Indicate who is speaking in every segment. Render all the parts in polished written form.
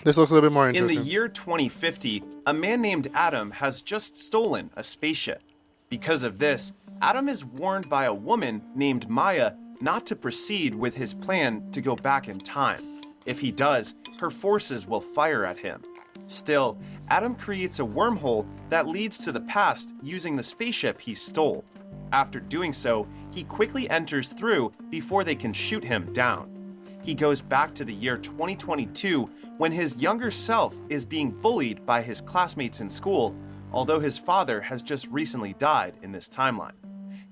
Speaker 1: This looks a little bit more
Speaker 2: In the
Speaker 1: interesting.
Speaker 2: year 2050, a man named Adam has just stolen a spaceship. Because of this, Adam is warned by a woman named Maya not to proceed with his plan to go back in time. If he does, her forces will fire at him. Still, Adam creates a wormhole that leads to the past using the spaceship he stole. After doing so, he quickly enters through before they can shoot him down. He goes back to the year 2022 when his younger self is being bullied by his classmates in school, although his father has just recently died in this timeline.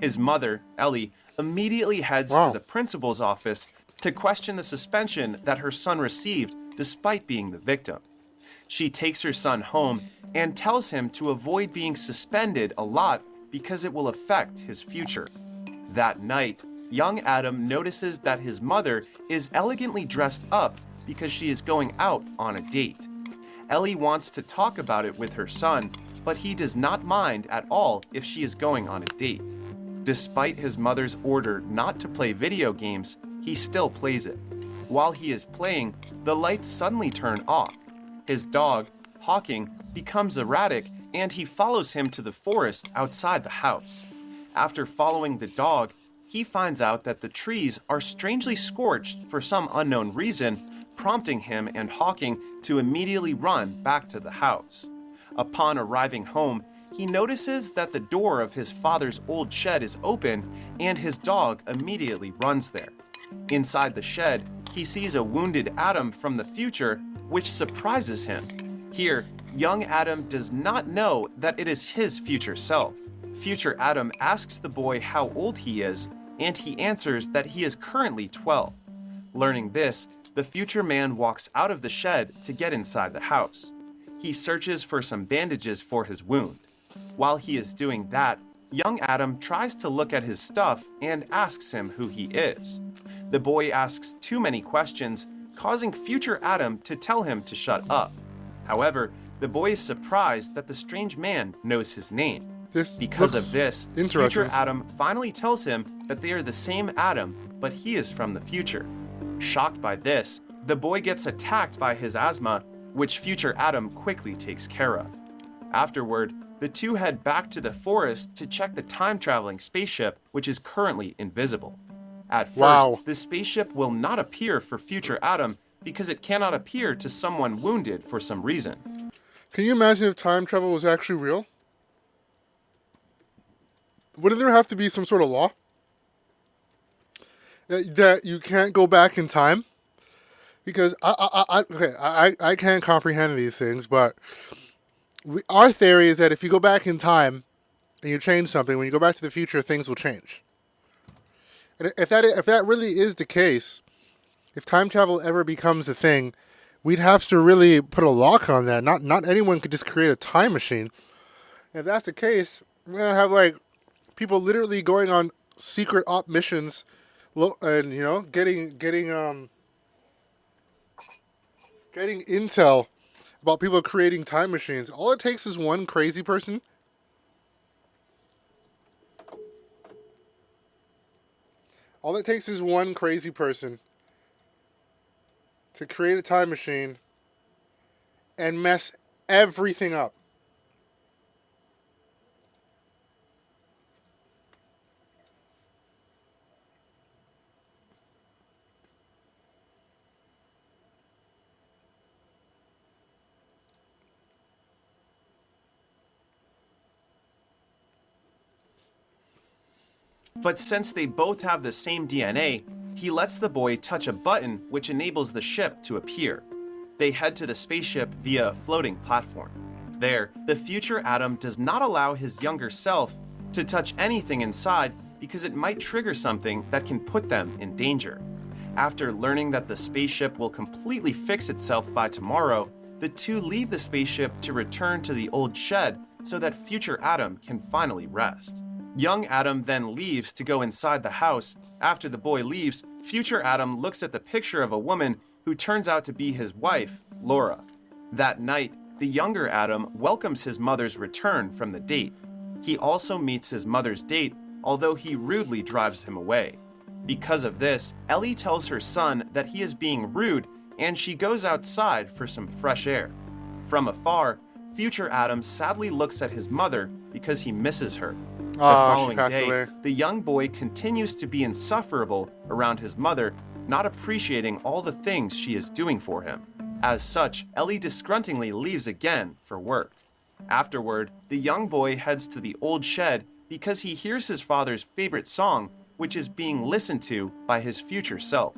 Speaker 2: His mother, Ellie, immediately heads to the principal's office to question the suspension that her son received despite being the victim. She takes her son home and tells him to avoid being suspended a lot because it will affect his future. That night, young Adam notices that his mother is elegantly dressed up because she is going out on a date. Ellie wants to talk about it with her son, but he does not mind at all if she is going on a date. Despite his mother's order not to play video games, he still plays it. While he is playing, the lights suddenly turn off. His dog, Hawking, becomes erratic and he follows him to the forest outside the house. After following the dog, he finds out that the trees are strangely scorched for some unknown reason, prompting him and Hawking to immediately run back to the house. Upon arriving home, he notices that the door of his father's old shed is open and his dog immediately runs there. Inside the shed, he sees a wounded Adam from the future, which surprises him. Here, young Adam does not know that it is his future self. Future Adam asks the boy how old he is, and he answers that he is currently 12. Learning this, the future man walks out of the shed to get inside the house. He searches for some bandages for his wound. While he is doing that, young Adam tries to look at his stuff and asks him who he is. The boy asks too many questions, causing future Adam to tell him to shut up. However, the boy is surprised that the strange man knows his name. Because of this, future Adam finally tells him that they are the same Adam, but he is from the future. Shocked by this, the boy gets attacked by his asthma, which future Adam quickly takes care of. Afterward, the two head back to the forest to check the time-traveling spaceship, which is currently invisible. At first, the spaceship will not appear for future Adam because it cannot appear to someone wounded for some reason.
Speaker 1: Can you imagine if time travel was actually real? Wouldn't there have to be some sort of law that you can't go back in time? Because I can't comprehend these things, but our theory is that if you go back in time and you change something, when you go back to the future, things will change. And if that really is the case, if time travel ever becomes a thing, we'd have to really put a lock on that. Not anyone could just create a time machine. And if that's the case, we're gonna have like people literally going on secret op missions, and getting intel about people creating time machines. All it takes is one crazy person. All it takes is one crazy person to create a time machine and mess everything up.
Speaker 2: But since they both have the same DNA, he lets the boy touch a button which enables the ship to appear. They head to the spaceship via a floating platform. There, the future Adam does not allow his younger self to touch anything inside because it might trigger something that can put them in danger. After learning that the spaceship will completely fix itself by tomorrow, the two leave the spaceship to return to the old shed so that future Adam can finally rest. Young Adam then leaves to go inside the house. After the boy leaves, future Adam looks at the picture of a woman who turns out to be his wife, Laura. That night, the younger Adam welcomes his mother's return from the date. He also meets his mother's date, although he rudely drives him away. Because of this, Ellie tells her son that he is being rude and she goes outside for some fresh air. From afar, future Adam sadly looks at his mother because he misses her. The
Speaker 1: Oh, she
Speaker 2: following
Speaker 1: passed
Speaker 2: day,
Speaker 1: away.
Speaker 2: the young boy continues to be insufferable around his mother, not appreciating all the things she is doing for him. As such, Ellie disgruntlingly leaves again for work. Afterward, the young boy heads to the old shed because he hears his father's favorite song, which is being listened to by his future self.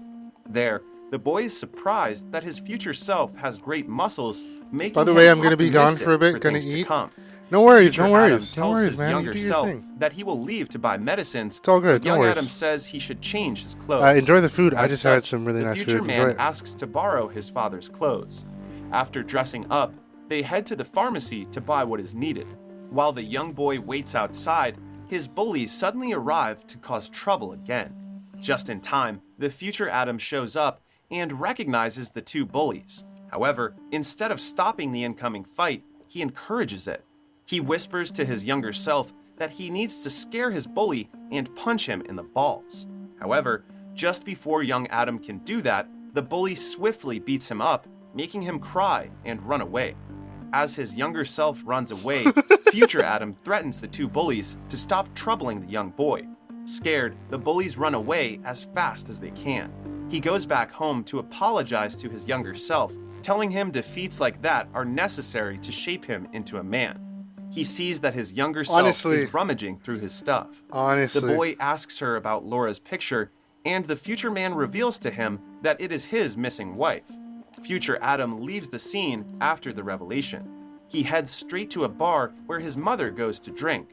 Speaker 2: There, the boy is surprised that his future self has great muscles, making
Speaker 1: By the
Speaker 2: him
Speaker 1: way, I'm gonna be gone
Speaker 2: optimistic
Speaker 1: for a bit, gonna
Speaker 2: things to
Speaker 1: eat.
Speaker 2: come.
Speaker 1: No worries,
Speaker 2: Future
Speaker 1: no worries,
Speaker 2: Adam
Speaker 1: no
Speaker 2: tells
Speaker 1: worries,
Speaker 2: his
Speaker 1: man. You
Speaker 2: younger
Speaker 1: do your
Speaker 2: self
Speaker 1: thing.
Speaker 2: that he will leave to buy medicines.
Speaker 1: It's all good,
Speaker 2: but
Speaker 1: no
Speaker 2: young
Speaker 1: worries.
Speaker 2: Adam says he should change his clothes.
Speaker 1: Enjoy the food. I
Speaker 2: As
Speaker 1: just had
Speaker 2: such,
Speaker 1: some really
Speaker 2: the
Speaker 1: nice
Speaker 2: future
Speaker 1: food.
Speaker 2: man
Speaker 1: Enjoy it.
Speaker 2: asks to borrow his father's clothes. After dressing up, they head to the pharmacy to buy what is needed. While the young boy waits outside, his bullies suddenly arrive to cause trouble again. Just in time, the future Adam shows up and recognizes the two bullies. However, instead of stopping the incoming fight, he encourages it. He whispers to his younger self that he needs to scare his bully and punch him in the balls. However, just before young Adam can do that, the bully swiftly beats him up, making him cry and run away. As his younger self runs away, future Adam threatens the two bullies to stop troubling the young boy. Scared, the bullies run away as fast as they can. He goes back home to apologize to his younger self, telling him defeats like that are necessary to shape him into a man. He sees that his younger self
Speaker 1: Honestly.
Speaker 2: is rummaging through his stuff.
Speaker 1: Honestly.
Speaker 2: The boy asks her about Laura's picture, and the future man reveals to him that it is his missing wife. Future Adam leaves the scene after the revelation. He heads straight to a bar where his mother goes to drink.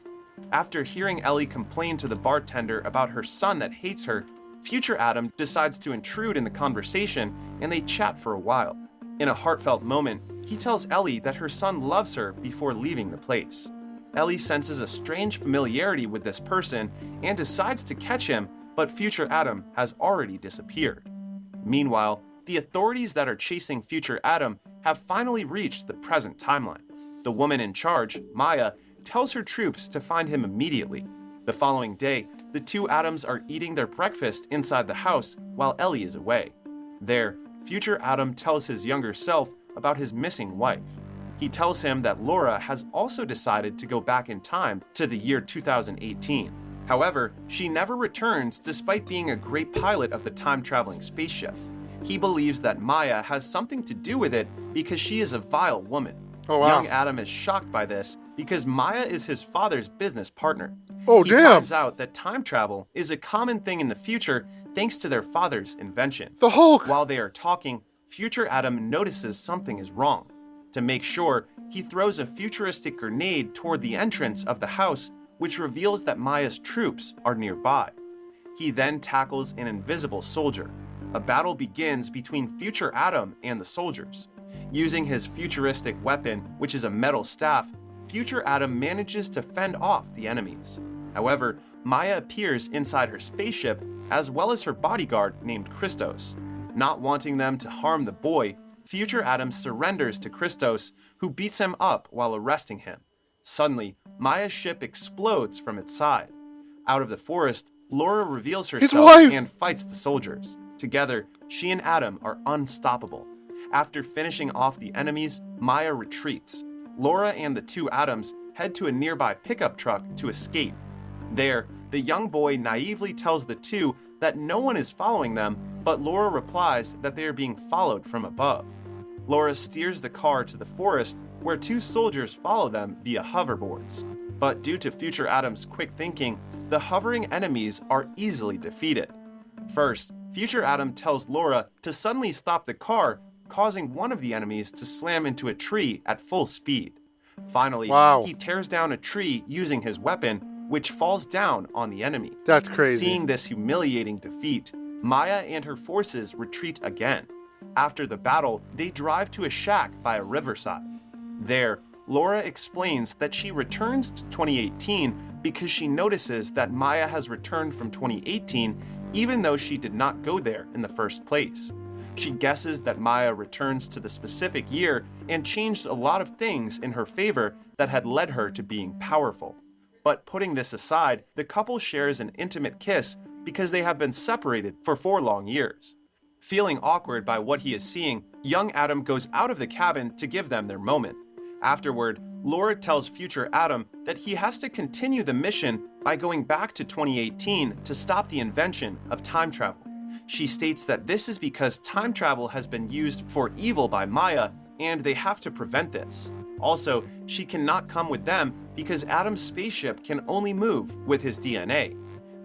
Speaker 2: After hearing Ellie complain to the bartender about her son that hates her, future Adam decides to intrude in the conversation and they chat for a while. In a heartfelt moment, he tells Ellie that her son loves her before leaving the place. Ellie senses a strange familiarity with this person and decides to catch him, but future Adam has already disappeared. Meanwhile, the authorities that are chasing future Adam have finally reached the present timeline. The woman in charge, Maya, tells her troops to find him immediately. The following day, the two Adams are eating their breakfast inside the house while Ellie is away. There, future Adam tells his younger self about his missing wife. He tells him that Laura has also decided to go back in time to the year 2018. However, she never returns despite being a great pilot of the time-traveling spaceship. He believes that Maya has something to do with it because she is a vile woman.
Speaker 1: Oh, wow.
Speaker 2: Young Adam is shocked by this because Maya is his father's business partner.
Speaker 1: Oh,
Speaker 2: he
Speaker 1: damn.
Speaker 2: finds out that time travel is a common thing in the future thanks to their father's invention.
Speaker 1: The Hulk.
Speaker 2: While they are talking, future Adam notices something is wrong. To make sure, he throws a futuristic grenade toward the entrance of the house, which reveals that Maya's troops are nearby. He then tackles an invisible soldier. A battle begins between future Adam and the soldiers. Using his futuristic weapon, which is a metal staff, future Adam manages to fend off the enemies. However, Maya appears inside her spaceship, as well as her bodyguard named Christos. Not wanting them to harm the boy, future Adam surrenders to Christos, who beats him up while arresting him. Suddenly, Maya's ship explodes from its side. Out of the forest, Laura reveals herself
Speaker 1: wife!
Speaker 2: and fights the soldiers. Together, she and Adam are unstoppable. After finishing off the enemies, Maya retreats. Laura and the two Adams head to a nearby pickup truck to escape. There, the young boy naively tells the two that no one is following them, but Laura replies that they are being followed from above. Laura steers the car to the forest, where two soldiers follow them via hoverboards. But due to future Adam's quick thinking, the hovering enemies are easily defeated. First, future Adam tells Laura to suddenly stop the car, causing one of the enemies to slam into a tree at full speed. Finally,
Speaker 1: Wow.
Speaker 2: he tears down a tree using his weapon, which falls down on the enemy.
Speaker 1: That's crazy.
Speaker 2: Seeing this humiliating defeat, Maya and her forces retreat again. After the battle, they drive to a shack by a riverside. There, Laura explains that she returns to 2018 because she notices that Maya has returned from 2018 even though she did not go there in the first place. She guesses that Maya returns to the specific year and changed a lot of things in her favor that had led her to being powerful. But putting this aside, the couple shares an intimate kiss because they have been separated for 4 long years. Feeling awkward by what he is seeing, young Adam goes out of the cabin to give them their moment. Afterward, Laura tells future Adam that he has to continue the mission by going back to 2018 to stop the invention of time travel. She states that this is because time travel has been used for evil by Maya and they have to prevent this. Also, she cannot come with them because Adam's spaceship can only move with his DNA.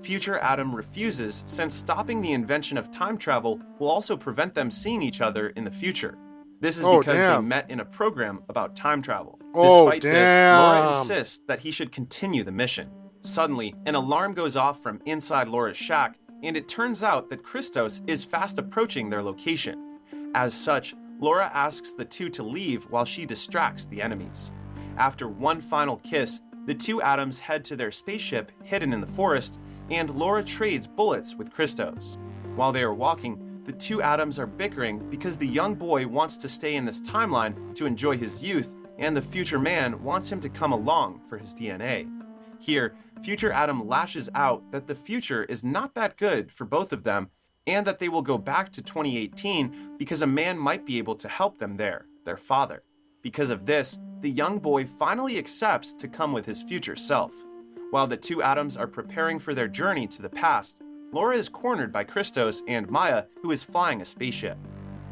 Speaker 2: Future Adam refuses since stopping the invention of time travel will also prevent them seeing each other in the future. This is because they met in a program about time travel. Despite this, Laura insists that he should continue the mission. Suddenly, an alarm goes off from inside Laura's shack, and it turns out that Christos is fast approaching their location. As such, Laura asks the two to leave while she distracts the enemies. After one final kiss, the two Adams head to their spaceship hidden in the forest, and Laura trades bullets with Christos. While they are walking, the two Adams are bickering because the young boy wants to stay in this timeline to enjoy his youth, and the future man wants him to come along for his DNA. Here, future Adam lashes out that the future is not that good for both of them, and that they will go back to 2018 because a man might be able to help them there, their father. Because of this, the young boy finally accepts to come with his future self. While the two Adams are preparing for their journey to the past, Laura is cornered by Christos and Maya, who is flying a spaceship.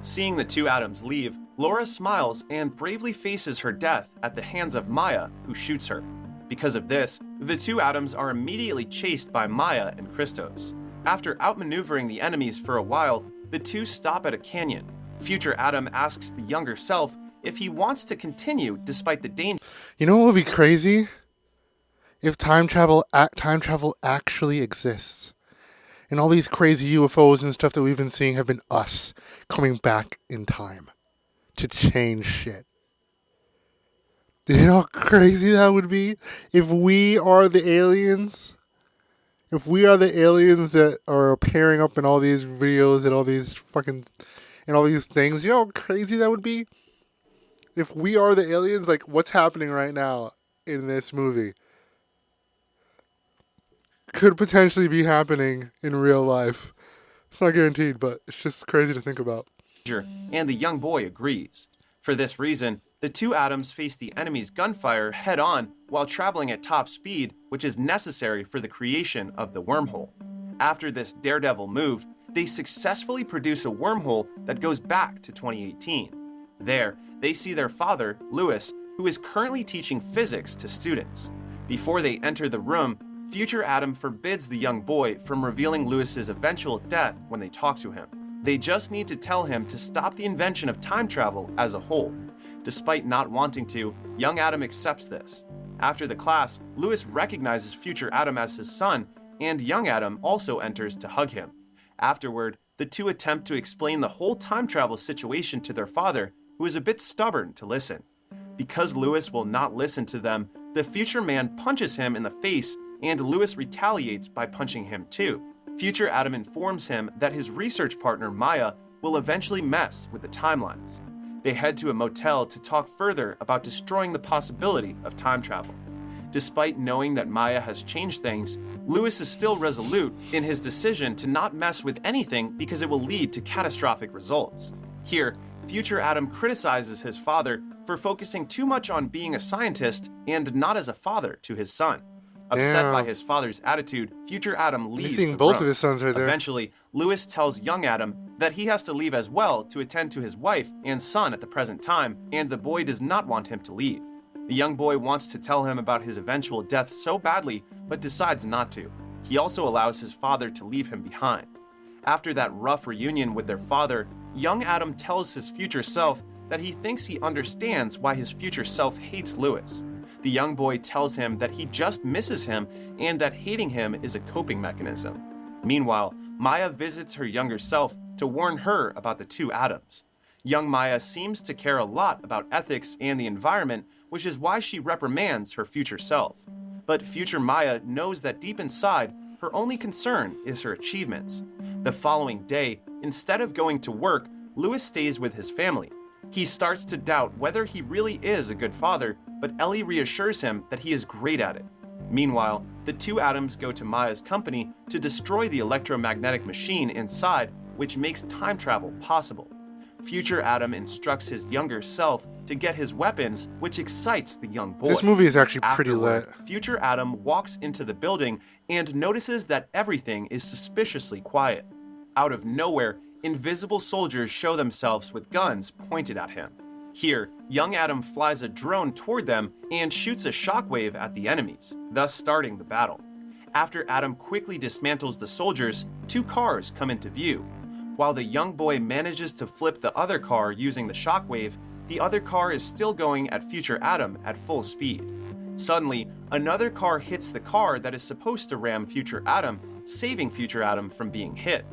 Speaker 2: Seeing the two Adams leave, Laura smiles and bravely faces her death at the hands of Maya, who shoots her. Because of this, the two Adams are immediately chased by Maya and Christos. After outmaneuvering the enemies for a while, the two stop at a canyon. Future Adam asks the younger self if he wants to continue despite the danger.
Speaker 1: You know what would be crazy? If time travel actually exists. And all these crazy UFOs and stuff that we've been seeing have been us coming back in time to change shit. Do you know how crazy that would be? If we are the aliens, if we are the aliens that are appearing up in all these videos and all these and all these things, you know how crazy that would be? If we are the aliens, like what's happening right now in this movie could potentially be happening in real life. It's not guaranteed, but it's just crazy to think about.
Speaker 2: And the young boy agrees. For this reason, the two Adams face the enemy's gunfire head-on while traveling at top speed, which is necessary for the creation of the wormhole. After this daredevil move, they successfully produce a wormhole that goes back to 2018. There, they see their father, Lewis, who is currently teaching physics to students. Before they enter the room, future Adam forbids the young boy from revealing Lewis's eventual death when they talk to him. They just need to tell him to stop the invention of time travel as a whole. Despite not wanting to, young Adam accepts this. After the class, Lewis recognizes future Adam as his son, and young Adam also enters to hug him. Afterward, the two attempt to explain the whole time travel situation to their father, who is a bit stubborn to listen. Because Lewis will not listen to them, the future man punches him in the face, and Lewis retaliates by punching him too. Future Adam informs him that his research partner Maya will eventually mess with the timelines. They head to a motel to talk further about destroying the possibility of time travel. Despite knowing that Maya has changed things, Lewis is still resolute in his decision to not mess with anything because it will lead to catastrophic results. Here, future Adam criticizes his father for focusing too much on being a scientist and not as a father to his son. Upset by his father's attitude, future Adam leaves.
Speaker 1: He's seeing
Speaker 2: the
Speaker 1: both
Speaker 2: room.
Speaker 1: of his sons right there.
Speaker 2: Eventually, Lewis tells young Adam that he has to leave as well to attend to his wife and son at the present time, and the boy does not want him to leave. The young boy wants to tell him about his eventual death so badly, but decides not to. He also allows his father to leave him behind. After that rough reunion with their father, young Adam tells his future self that he thinks he understands why his future self hates Lewis. The young boy tells him that he just misses him and that hating him is a coping mechanism. Meanwhile, Maya visits her younger self to warn her about the two Adams. Young Maya seems to care a lot about ethics and the environment, which is why she reprimands her future self. But future Maya knows that deep inside, her only concern is her achievements. The following day, instead of going to work, Lewis stays with his family. He starts to doubt whether he really is a good father, but Ellie reassures him that he is great at it. Meanwhile, the two Adams go to Maya's company to destroy the electromagnetic machine inside which makes time travel possible. Future Adam instructs his younger self to get his weapons, which excites the young boy.
Speaker 1: This movie is actually pretty
Speaker 2: Afterward,
Speaker 1: lit.
Speaker 2: Future Adam walks into the building and notices that everything is suspiciously quiet. Out of nowhere, invisible soldiers show themselves with guns pointed at him. Here, young Adam flies a drone toward them and shoots a shockwave at the enemies, thus starting the battle. After Adam quickly dismantles the soldiers, 2 cars come into view. While the young boy manages to flip the other car using the shockwave, the other car is still going at Future Adam at full speed. Suddenly, another car hits the car that is supposed to ram Future Adam, saving Future Adam from being hit.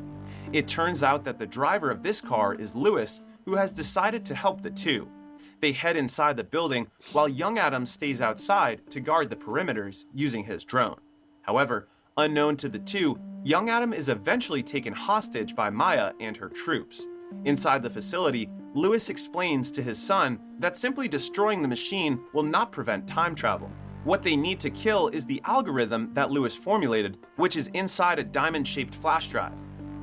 Speaker 2: It turns out that the driver of this car is Lewis, who has decided to help the two. They head inside the building while young Adam stays outside to guard the perimeters using his drone. However, unknown to the two, young Adam is eventually taken hostage by Maya and her troops. Inside the facility, Lewis explains to his son that simply destroying the machine will not prevent time travel. What they need to kill is the algorithm that Lewis formulated, which is inside a diamond-shaped flash drive.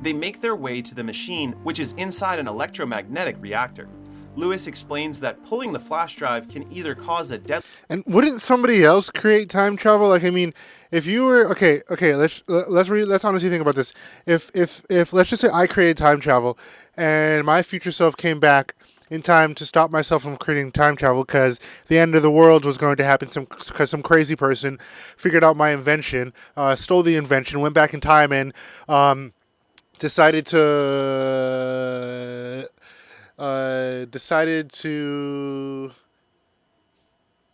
Speaker 2: They make their way to the machine, which is inside an electromagnetic reactor. Lewis explains that pulling the flash drive can either cause a death.
Speaker 1: And wouldn't somebody else create time travel? Like, I mean, if you were okay, let's honestly think about this. If let's just say I created time travel, and my future self came back in time to stop myself from creating time travel because the end of the world was going to happen, because some crazy person figured out my invention, stole the invention, went back in time, and decided to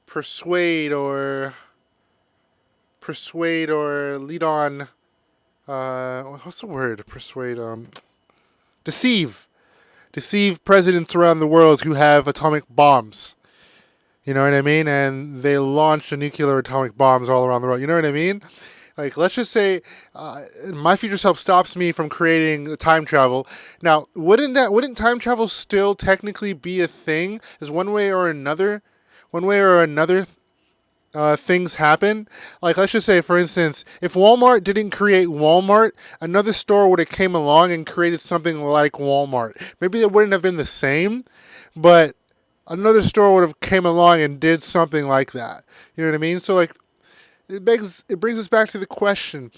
Speaker 1: persuade or lead on, what's the word? Deceive presidents around the world who have atomic bombs. You know what I mean? And they launch nuclear atomic bombs all around the world. You know what I mean? Like, let's just say my future self stops me from creating time travel. Now, wouldn't time travel still technically be a thing? Is one way or another things happen? Like, let's just say, for instance, if Walmart didn't create Walmart, another store would have came along and created something like Walmart. Maybe it wouldn't have been the same, but another store would have came along and did something like that. You know what I mean? So, like, it brings us back to the question,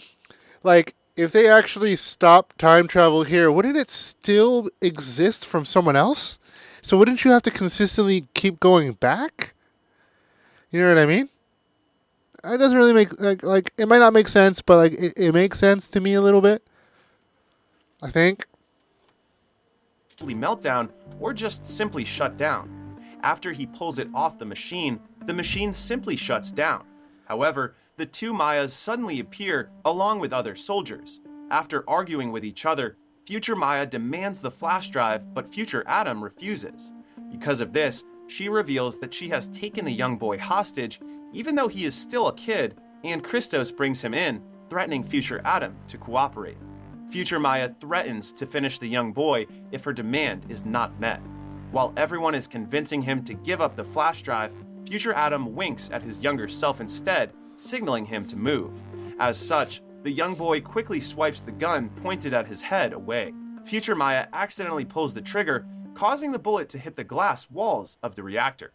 Speaker 1: like, if they actually stop time travel here, wouldn't it still exist from someone else? So wouldn't you have to consistently keep going back? You know what I mean? It doesn't really make, like it might not make sense, but like it makes sense to me a little bit, I think.
Speaker 2: Meltdown or just simply shut down. After he pulls it off the machine simply shuts down. However, the two Mayas suddenly appear along with other soldiers. After arguing with each other, Future Maya demands the flash drive, but Future Adam refuses. Because of this, she reveals that she has taken the young boy hostage, even though he is still a kid, and Christos brings him in, threatening Future Adam to cooperate. Future Maya threatens to finish the young boy if her demand is not met. While everyone is convincing him to give up the flash drive, Future Adam winks at his younger self instead, signaling him to move. As such, the young boy quickly swipes the gun pointed at his head away. Future Maya accidentally pulls the trigger, causing the bullet to hit the glass walls of the reactor.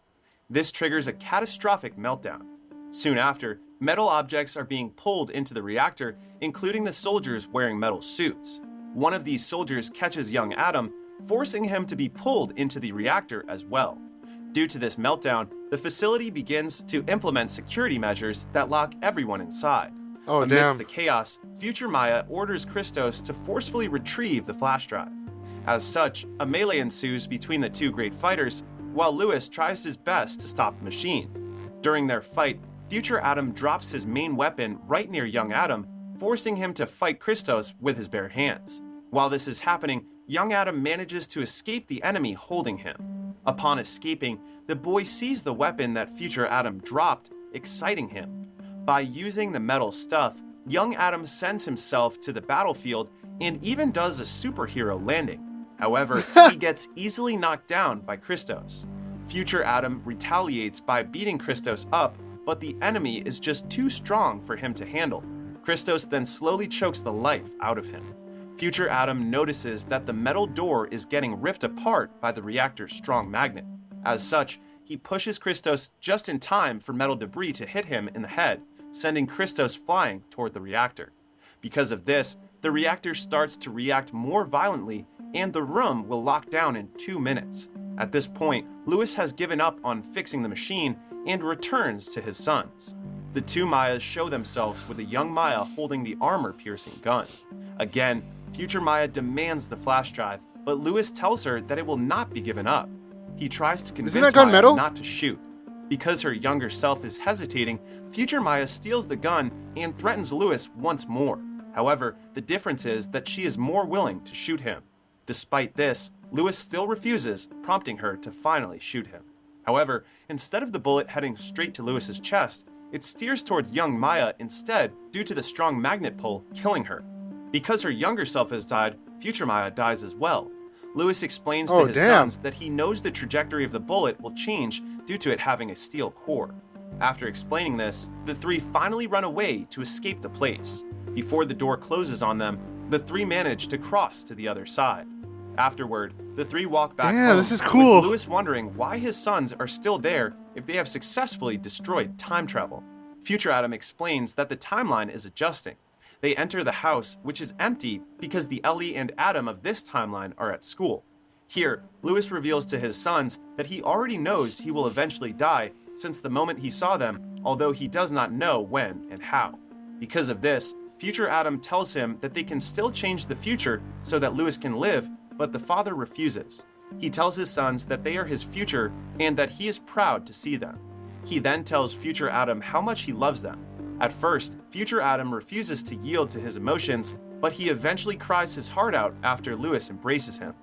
Speaker 2: This triggers a catastrophic meltdown. Soon after, metal objects are being pulled into the reactor, including the soldiers wearing metal suits. One of these soldiers catches young Adam, forcing him to be pulled into the reactor as well. Due to this meltdown, the facility begins to implement security measures that lock everyone inside.
Speaker 1: Oh,
Speaker 2: Amidst
Speaker 1: damn.
Speaker 2: the chaos, Future Maya orders Christos to forcefully retrieve the flash drive. As such, a melee ensues between the two great fighters, while Lewis tries his best to stop the machine. During their fight, Future Adam drops his main weapon right near young Adam, forcing him to fight Christos with his bare hands. While this is happening, young Adam manages to escape the enemy holding him. Upon escaping, the boy sees the weapon that Future Adam dropped, exciting him. By using the metal stuff, young Adam sends himself to the battlefield and even does a superhero landing. However, he gets easily knocked down by Christos. Future Adam retaliates by beating Christos up, but the enemy is just too strong for him to handle. Christos then slowly chokes the life out of him. Future Adam notices that the metal door is getting ripped apart by the reactor's strong magnet. As such, he pushes Christos just in time for metal debris to hit him in the head, sending Christos flying toward the reactor. Because of this, the reactor starts to react more violently, and the room will lock down in 2 minutes. At this point, Lewis has given up on fixing the machine and returns to his sons. The two Mayas show themselves with a young Maya holding the armor-piercing gun. Again, future Maya demands the flash drive, but Lewis tells her that it will not be given up. He tries to convince
Speaker 1: that gun
Speaker 2: Maya
Speaker 1: metal?
Speaker 2: not to shoot. Because her younger self is hesitating, future Maya steals the gun and threatens Lewis once more. However, the difference is that she is more willing to shoot him. Despite this, Lewis still refuses, prompting her to finally shoot him. However, instead of the bullet heading straight to Lewis's chest, it steers towards young Maya instead due to the strong magnet pull, killing her. Because her younger self has died, future Maya dies as well. Lewis explains to his sons that he knows the trajectory of the bullet will change due to it having a steel core. After explaining this, the three finally run away to escape the place. Before the door closes on them, the three manage to cross to the other side. Afterward, the three walk back home,
Speaker 1: this is cool.
Speaker 2: with Lewis wondering why his sons are still there if they have successfully destroyed time travel. Future Adam explains that the timeline is adjusting. They enter the house, which is empty because the Ellie and Adam of this timeline are at school. Here, Lewis reveals to his sons that he already knows he will eventually die since the moment he saw them, although he does not know when and how. Because of this, future Adam tells him that they can still change the future so that Lewis can live, but the father refuses. He tells his sons that they are his future and that he is proud to see them. He then tells future Adam how much he loves them. At first, future Adam refuses to yield to his emotions, but he eventually cries his heart out after Lewis embraces him.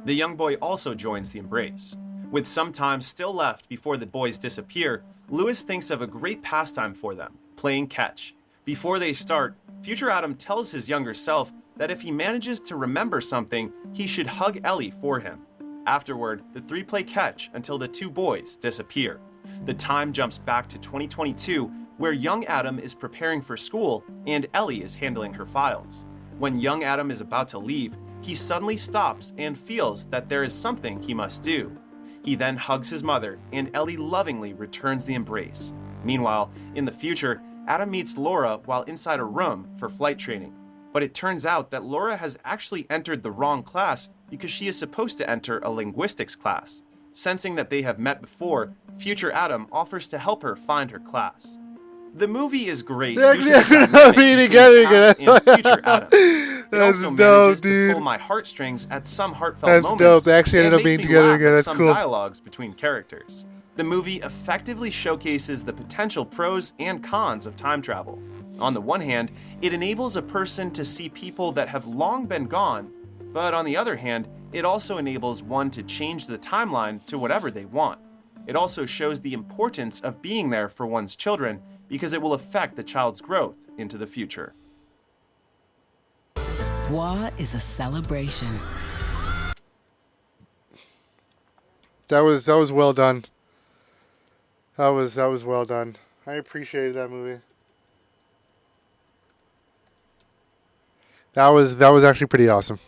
Speaker 2: The young boy also joins the embrace. With some time still left before the boys disappear, Lewis thinks of a great pastime for them, playing catch. Before they start, future Adam tells his younger self that if he manages to remember something, he should hug Ellie for him. Afterward, the three play catch until the two boys disappear. The time jumps back to 2022, where young Adam is preparing for school and Ellie is handling her files. When young Adam is about to leave, he suddenly stops and feels that there is something he must do. He then hugs his mother, and Ellie lovingly returns the embrace. Meanwhile, in the future, Adam meets Laura while inside a room for flight training. But it turns out that Laura has actually entered the wrong class because she is supposed to enter a linguistics class. Sensing that they have met before, future Adam offers to help her find her class. The movie is great due to the dynamic between past and future Adam. It also manages to pull my heartstrings at some heartfelt moments.
Speaker 1: Dope. They actually ended
Speaker 2: and
Speaker 1: up being
Speaker 2: makes me
Speaker 1: together
Speaker 2: laugh
Speaker 1: again.
Speaker 2: at
Speaker 1: That's
Speaker 2: some
Speaker 1: cool.
Speaker 2: dialogues between characters. The movie effectively showcases the potential pros and cons of time travel. On the one hand, it enables a person to see people that have long been gone, but on the other hand, it also enables one to change the timeline to whatever they want. It also shows the importance of being there for one's children because it will affect the child's growth into the future.
Speaker 3: Wa is a celebration.
Speaker 1: That was well done. That was well done. I appreciated that movie. That was actually pretty awesome.